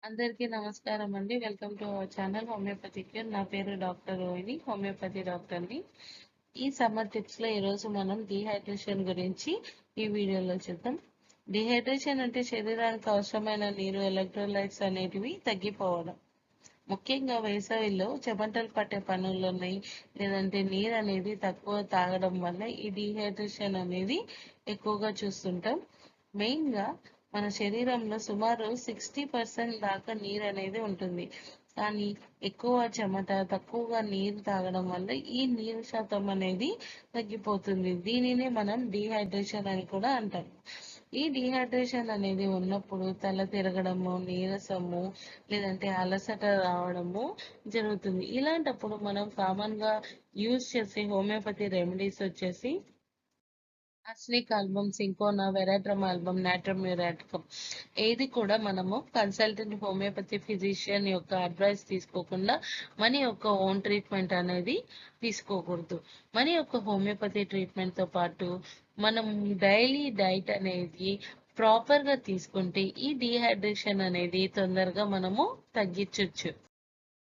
అందరికీ నమస్కారం అండి. Welcome to our channel homeopathy cure. నా పేరు డాక్టర్ రోహిణి, హోమియోపతి డాక్టర్ని. ఈ సమ్మర్ టిప్స్లో ఈరోజు మనం డీహైడ్రేషన్ గురించి ఈ వీడియోలో చూద్దాం. డీహైడ్రేషన్ అంటే శరీరానికి అవసరమైన నీరు, ఎలక్ట్రోలైట్స్ అనేటివి తగ్గిపోవడం. ముఖ్యంగా వేసవిలో చెమటలు పట్టే పనులున్నాయి, లేదంటే నీరు అనేది తక్కువ తాగడం వల్ల ఈ డీహైడ్రేషన్ అనేది ఎక్కువగా చూస్తుంటాం. మెయిన్గా మన శరీరంలో సుమారు 60% దాకా నీరు అనేది ఉంటుంది. కానీ ఎక్కువ చెమట, తక్కువగా నీరు తాగడం వల్ల ఈ నీరు శాతం అనేది తగ్గిపోతుంది. దీనినే మనం డీహైడ్రేషన్ అని కూడా అంటాం. ఈ డీహైడ్రేషన్ అనేది ఉన్నప్పుడు తల తిరగడము, నీరసము, లేదంటే అలసట రావడము జరుగుతుంది. ఇలాంటప్పుడు మనం కామన్గా యూజ్ చేసే హోమియోపతి రెమెడీస్ వచ్చేసి arsenic album, cinchona, veratrum album, natrum muriaticum. ఏది కూడా మనము కన్సల్టెంట్ హోమియోపతి ఫిజిషియన్ యొక్క అడ్వైస్ తీసుకోకుండా మన యొక్క ఓన్ ట్రీట్మెంట్ అనేది తీసుకోకూడదు. మన యొక్క హోమియోపతి ట్రీట్మెంట్తో పాటు మనం డైలీ డైట్ అనేది ప్రాపర్గా తీసుకుంటే ఈ డీహైడ్రేషన్ అనేది తొందరగా మనము తగ్గించవచ్చు.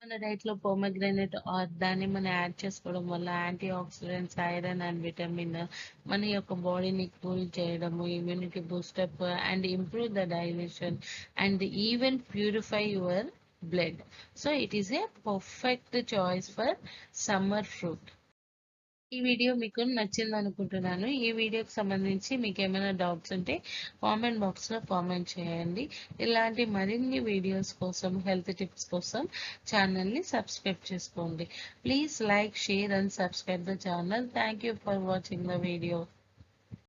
మన డైట్లో పోమగ్రానైట్ ఆర్ దానిమ్మని యాడ్ చేసుకోవడం వల్ల antioxidants, iron and vitamin మన యొక్క బాడీని కూల్ చేయడము, immunity boost up and improve the digestion and even purify your blood. So it is a perfect choice for summer fruit. ఈ వీడియో మీకు నచ్చింది అనుకుంటున్నాను. ఈ వీడియోకి సంబంధించి మీకు ఏమైనా డౌట్స్ ఉంటే కామెంట్ బాక్స్లో కామెంట్ చేయండి. ఇలాంటి మరిన్ని వీడియోస్ కోసం, హెల్త్ టిప్స్ కోసం ఛానల్ని సబ్స్క్రైబ్ చేసుకోండి. Please like, share and subscribe the channel. Thank you for watching the video.